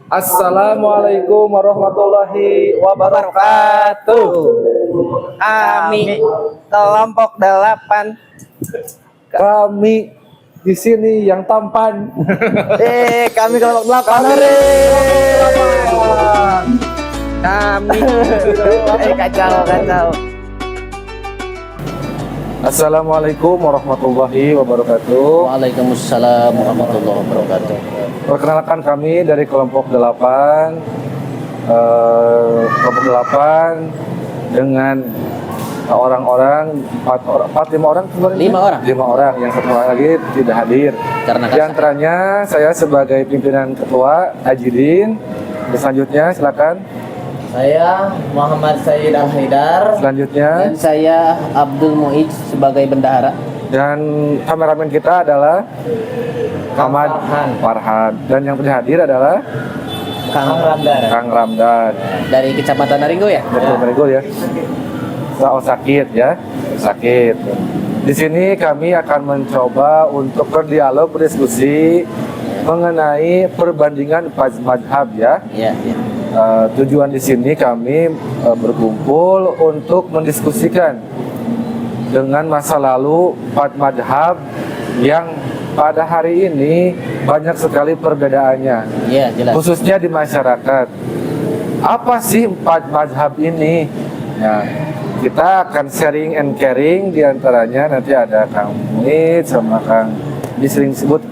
Assalamualaikum warahmatullahi wabarakatuh. Kami kelompok 8. Kami di sini yang tampan. Kami kelompok 8. Kami kacau. Assalamualaikum warahmatullahi wabarakatuh. Waalaikumsalam warahmatullahi wabarakatuh. Perkenalkan kami dari kelompok 8. Kelompok 8 dengan orang-orang 5 orang kemarin. 5 orang yang satu lagi tidak hadir. Di antaranya saya sebagai pimpinan ketua Ajidin. Selanjutnya silakan. Saya Muhammad Sayyid Al-Haidar. Selanjutnya dan saya Abdul Muiz sebagai bendahara. Dan kameramen kita adalah Ahmad Farhan. Dan yang tidak hadir adalah Kang Ramdan dari Kecamatan Naringgo ya? Dari Naringgo ya. Sakit ya, sakit. Di sini kami akan mencoba untuk berdialog, berdiskusi mengenai perbandingan mazhab ya. Iya. Tujuan di sini kami berkumpul untuk mendiskusikan dengan masa lalu empat mazhab yang pada hari ini banyak sekali perbedaannya. Iya, jelas. Khususnya di masyarakat. Apa sih empat mazhab ini? Nah, kita akan sharing and caring, diantaranya nanti ada Kang Muid sama Kang disering sebut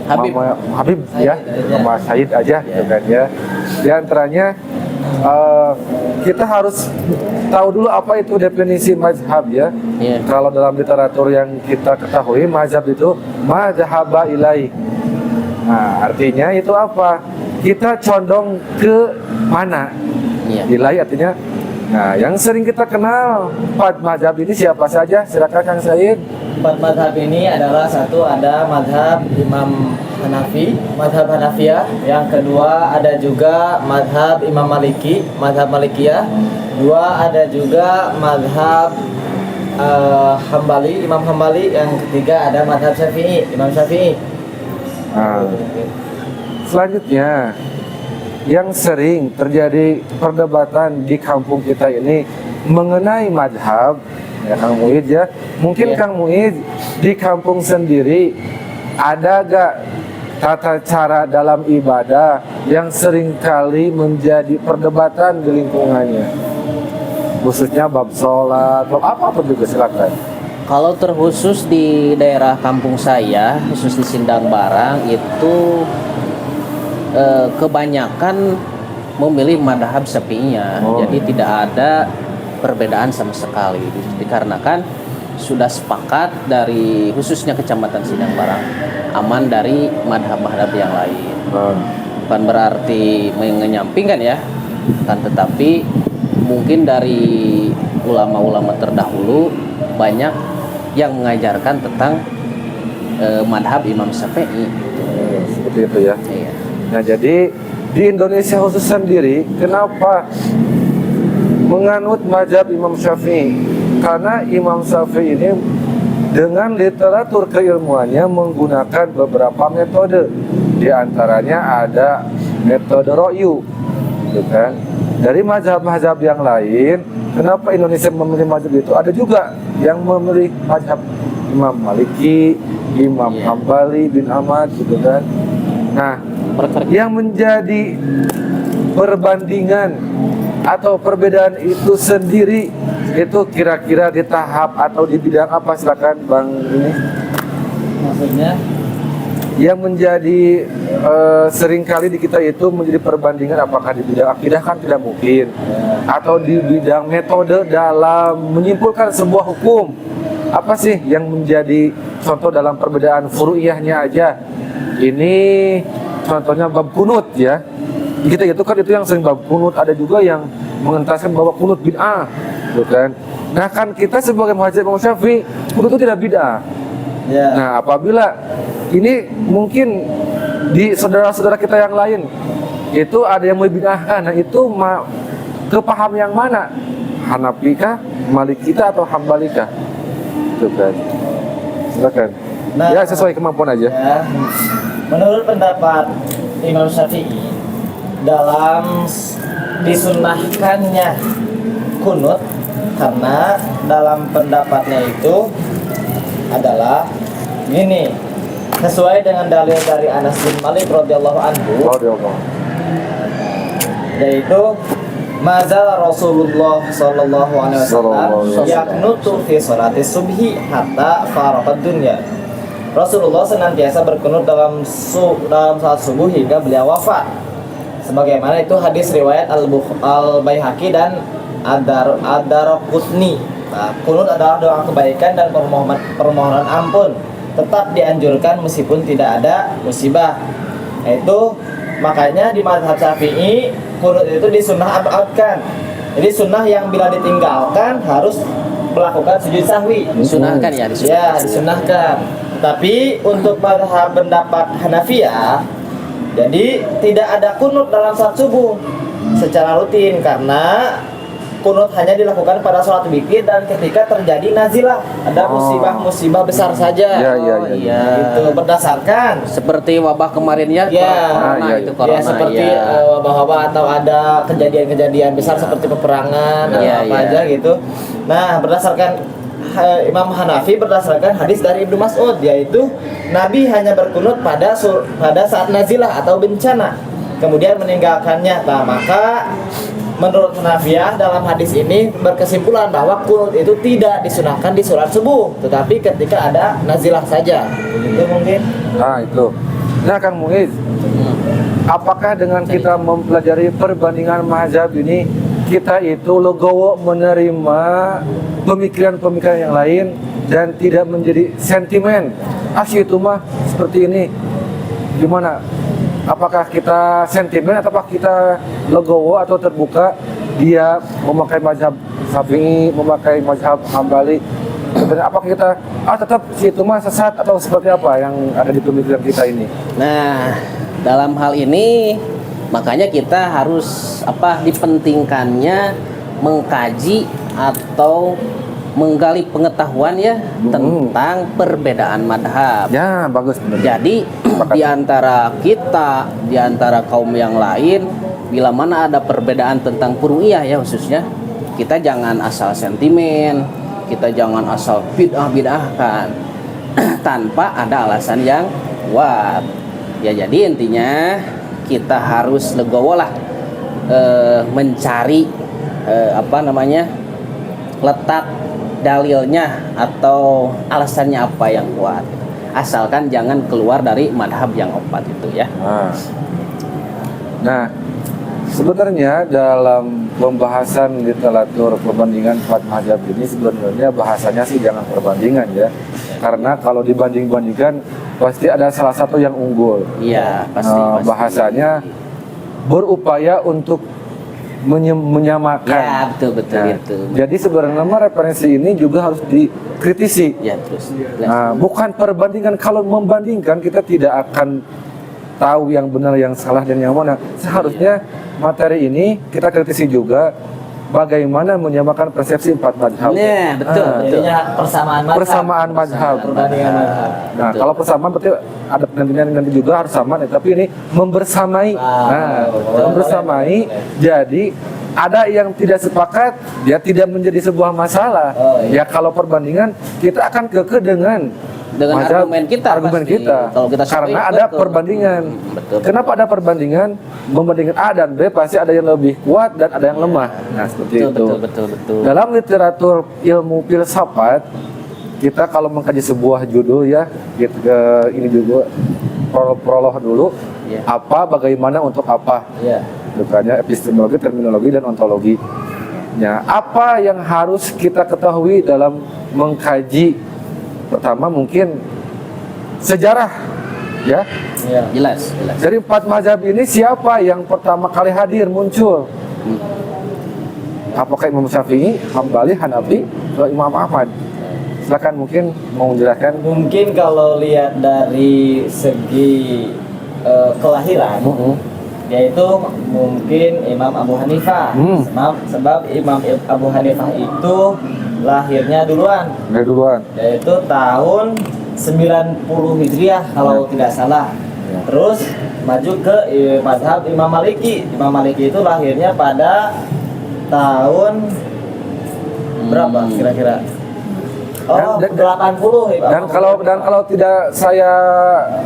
Habib ya, sama Said aja gitu kan ya. Di antaranya kita harus tahu dulu apa itu definisi mazhab ya. Kalau dalam literatur yang kita ketahui, mazhab itu mazhaba ilaih. Nah, artinya itu apa? Kita condong ke mana? Ilaih artinya. Nah, yang sering kita kenal empat mazhab ini siapa saja? Silakan Kang Said. Empat mazhab ini adalah satu ada mazhab Imam Hanafi, mazhab Hanafiyah. Yang kedua ada juga mazhab Imam Maliki, mazhab Malikiyah. Dua ada juga mazhab Hambali, Imam Hambali. Yang ketiga ada mazhab Syafi'i, Imam Syafi'i. Nah, selanjutnya yang sering terjadi perdebatan di kampung kita ini mengenai mazhab ya Kang Muid ya. Mungkin Kang Muid di kampung sendiri ada gak tata cara dalam ibadah yang sering kali menjadi perdebatan di lingkungannya, khususnya bab sholat, bab apa juga silakan. Kalau terkhusus di daerah kampung saya, khusus di Sindang Barang itu kebanyakan memilih madhab Syafi'iyah. Jadi tidak ada perbedaan sama sekali, dikarenakan sudah sepakat dari khususnya Kecamatan Sindang Barang aman dari madhab-madhab yang lain. Bukan berarti menyampingkan ya, kan, tetapi mungkin dari ulama-ulama terdahulu banyak yang mengajarkan tentang madhab Imam Syafi'i. Seperti itu ya. Iya. Nah, jadi di Indonesia khusus sendiri kenapa menganut mazhab Imam Syafi'i? Karena Imam Syafi'i ini dengan literatur keilmuannya menggunakan beberapa metode. Di antaranya ada metode ro'yu, gitu kan. Dari mazhab-mazhab yang lain, kenapa Indonesia memilih mazhab itu? Ada juga yang memilih mazhab Imam Maliki, Imam Hambali bin Ahmad, gitu kan. Nah, yang menjadi perbandingan atau perbedaan itu sendiri itu kira-kira di tahap atau di bidang apa? Silakan Bang ini. Maksudnya yang menjadi seringkali di kita itu menjadi perbandingan apakah di bidang akidah kan tidak mungkin, atau di bidang metode dalam menyimpulkan sebuah hukum. Apa sih yang menjadi contoh dalam perbedaan furu'iyahnya aja? Ini contohnya bab kunut ya. Kita itu kan itu yang sering bab kunut, ada juga yang mengentaskan bahwa kunut bid'ah, gitu kan. Nah, kan kita sebagai mazhab Imam Syafi'i, kunut itu tidak bid'ah. Nah, apabila ini mungkin di saudara-saudara kita yang lain itu ada yang membid'ahkan, nah itu kepaham yang mana? Hanafikah, Malikita atau Hambalikah? Gitu kan. Silakan. Nah, ya sesuai kemampuan aja. Ya, menurut pendapat Imam Syafi'i, dalam disunnahkannya kunut, karena dalam pendapatnya itu adalah gini, sesuai dengan dalil dari Anas bin Malik radhiyallahu anhu, yaitu mazal Rasulullah sallallahu alaihi wasallam yaknutu fi sholati subhi hatta faraqad dunya. Rasulullah senantiasa berkunut dalam salat subuh hingga beliau wafat. Sebagaimana itu hadis riwayat Al-Baihaqi dan Ad-Daraqutni. Nah, kunut adalah doa kebaikan dan permohonan ampun, tetap dianjurkan meskipun tidak ada musibah. Itu makanya di mazhab Syafi'i kunut itu disunnahkan. Jadi sunnah yang bila ditinggalkan harus melakukan sujud sahwi. Disunahkan ya, Ya, disunahkan. Tapi untuk mazhab pendapat Hanafiyah, jadi tidak ada kunut dalam salat subuh secara rutin, karena kunut hanya dilakukan pada sholat witir dan ketika terjadi nazilah, ada musibah besar saja. Iya. Itu berdasarkan Seperti wabah kemarin ya, corona itu corona. ya seperti wabah-wabah atau ada kejadian-kejadian besar seperti peperangan atau apa aja gitu. Nah, berdasarkan Imam Hanafi berdasarkan hadis dari Ibnu Mas'ud, yaitu Nabi hanya berkunut pada saat nazilah atau bencana, kemudian meninggalkannya. Nah, maka menurut Hanafiyah dalam hadis ini berkesimpulan bahwa kunut itu tidak disunahkan di sholat subuh, tetapi ketika ada nazilah saja. Itu mungkin. Nah itu. Nah Kang Muiz, apakah dengan kita mempelajari perbandingan mazhab ini, kita itu legowo menerima pemikiran-pemikiran yang lain dan tidak menjadi sentimen? Itu mah seperti ini. Gimana? Apakah kita sentimen ataukah kita legowo atau terbuka, dia memakai mazhab Syafi'i, memakai mazhab Hambali? Apakah kita tetap itu mah sesat atau seperti apa yang ada di pemikiran kita ini? Nah, dalam hal ini makanya kita harus dipentingkannya mengkaji atau menggali pengetahuan ya tentang perbedaan madhab. Ya, bagus. Benar. Jadi di antara kita, di antara kaum yang lain, bila mana ada perbedaan tentang furu'iyah ya khususnya, kita jangan asal sentimen, kita jangan asal bid'ah-bid'ahkan tanpa ada alasan yang kuat. Ya jadi intinya kita harus legowo lah mencari letak dalilnya atau alasannya apa yang kuat, asalkan jangan keluar dari madhab yang opat itu ya. Nah sebenarnya dalam pembahasan literatur perbandingan empat mazhab ini sebenarnya bahasanya sih jangan perbandingan ya, karena kalau dibanding-bandingkan pasti ada salah satu yang unggul. Iya pasti. Bahasanya berupaya untuk menyamakan. Ya betul itu. Jadi sebenarnya referensi ini juga harus dikritisi. Ya terus. Nah, bukan perbandingan. Kalau membandingkan kita tidak akan tahu yang benar, yang salah dan yang mana. Seharusnya materi ini kita kritisi juga bagaimana menyamakan persepsi empat mazhab. Nah, betul. Intinya persamaan mazhab. Nah, Perbandingan mazhab. Betul. kalau persamaan berarti ada pendampingan nanti juga harus sama, tapi ini membersamai. Membersamai. Jadi ada yang tidak sepakat, dia tidak menjadi sebuah masalah. Ya kalau perbandingan kita akan kekeh dengan mazhab, argumen kita. Kalau kita karena ada perbandingan. Betul. Kenapa ada perbandingan? Membandingkan A dan B pasti ada yang lebih kuat dan ada yang lemah. Nah seperti itu. Betul. Dalam literatur ilmu filsafat, kita kalau mengkaji sebuah judul ya, ini juga prolog dulu. Yeah. Apa, bagaimana, untuk apa? Iya. Bukannya epistemologi, terminologi, dan ontologi. Ya, apa yang harus kita ketahui dalam mengkaji? Pertama mungkin sejarah, ya. Iya. Jelas. Dari empat mazhab ini siapa yang pertama kali hadir muncul? Apakah Imam Syafi'i, Hambali, Hanafi, atau Imam Ahmad? Silakan mungkin mau menjelaskan. Mungkin kalau lihat dari segi kelahiran, yaitu mungkin Imam Abu Hanifah. Sebab Imam Abu Hanifah itu lahirnya duluan, yaitu tahun 90 Hijriah kalau tidak salah. Terus maju ke madhab Imam Maliki. Imam Maliki itu lahirnya pada tahun berapa kira-kira? Oh, Dan- 80 ya, Pak. Dan kalau tidak saya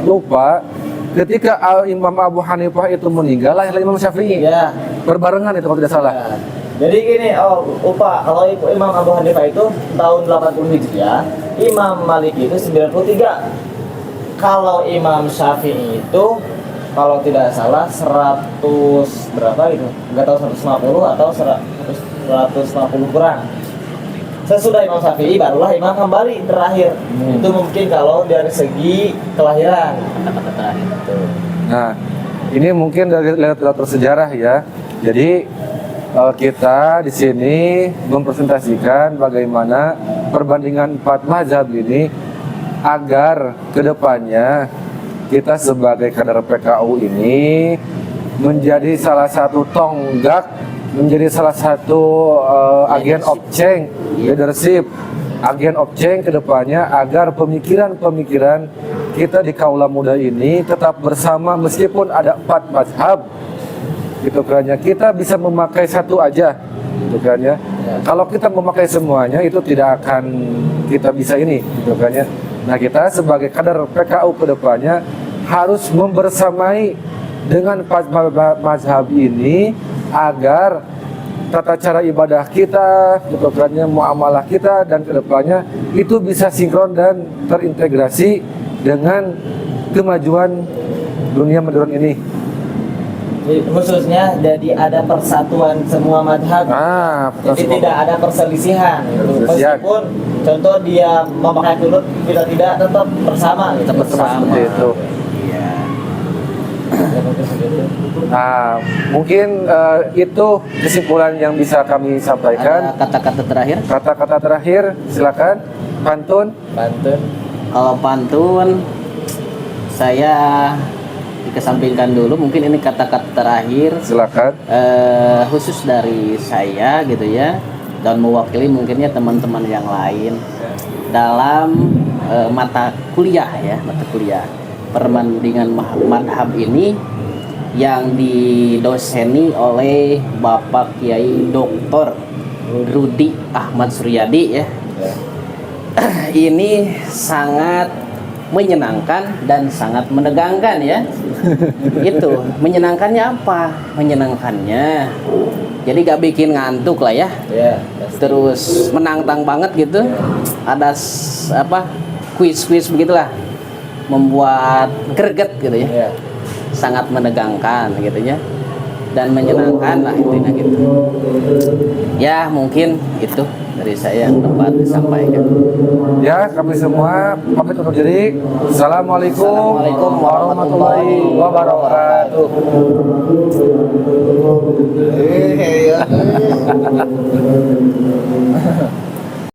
lupa, ketika Imam Abu Hanifah itu meninggal, lahirlah Imam Syafi'i. Ya. Berbarengan itu kalau tidak salah. Ya. Jadi gini, lupa kalau Imam Abu Hanifah itu tahun 80 Hijriah, Imam Maliki itu 93. Kalau Imam Syafi'i itu kalau tidak salah 100 berapa gitu? Enggak tahu 150 atau 150 kurang. Sesudah Imam Syafi'i barulah Imam Hambali terakhir. Itu mungkin kalau dari segi kelahiran. Kata-kata terakhir. Nah, ini mungkin dari literatur sejarah ya. Jadi kita di sini mempresentasikan bagaimana perbandingan 4 mazhab ini agar kedepannya kita sebagai kader PKU ini menjadi salah satu tonggak, menjadi salah satu agen of change, leadership, agen of change kedepannya agar pemikiran-pemikiran kita di kaula muda ini tetap bersama meskipun ada 4 mazhab gitu kan ya, kita bisa memakai satu aja gitu kan ya. Kalau kita memakai semuanya itu tidak akan kita bisa ini gitu kan ya. Nah, kita sebagai kader PKU kedepannya harus membersamai dengan 4 mazhab ini agar tata cara ibadah kita, gitu kan ya, muamalah kita dan kedepannya itu bisa sinkron dan terintegrasi dengan kemajuan dunia modern ini. Khususnya jadi ada persatuan semua madhab. Jadi tidak ada perselisihan gitu. Meskipun contoh dia memakai kunut, kita tidak tetap bersama gitu. Tetap bersama. Seperti itu. Nah, mungkin itu kesimpulan yang bisa kami Ada sampaikan. kata-kata terakhir? Kata-kata terakhir, silakan. Pantun. Kalau pantun, saya dikesampingkan dulu. Mungkin ini kata-kata terakhir Silakan. khusus dari saya gitu ya, dan mewakili mungkinnya teman-teman yang lain dalam mata kuliah perbandingan madhab ini yang didoseni oleh Bapak Kiai Dr. Rudi Ahmad Suryadi ya. Ini sangat menyenangkan dan sangat menegangkan ya. Itu menyenangkannya apa? Menyenangkannya jadi gak bikin ngantuk lah ya. Terus menantang banget gitu. Ada kuis-kuis begitulah, membuat greget gitu ya. Sangat menegangkan gitu ya, dan menyenangkan lah intinya gitu ya. Mungkin itu dari saya yang dapat disampaikan. Ya, kami semua pamit undur diri. Assalamualaikum warahmatullahi wabarakatuh.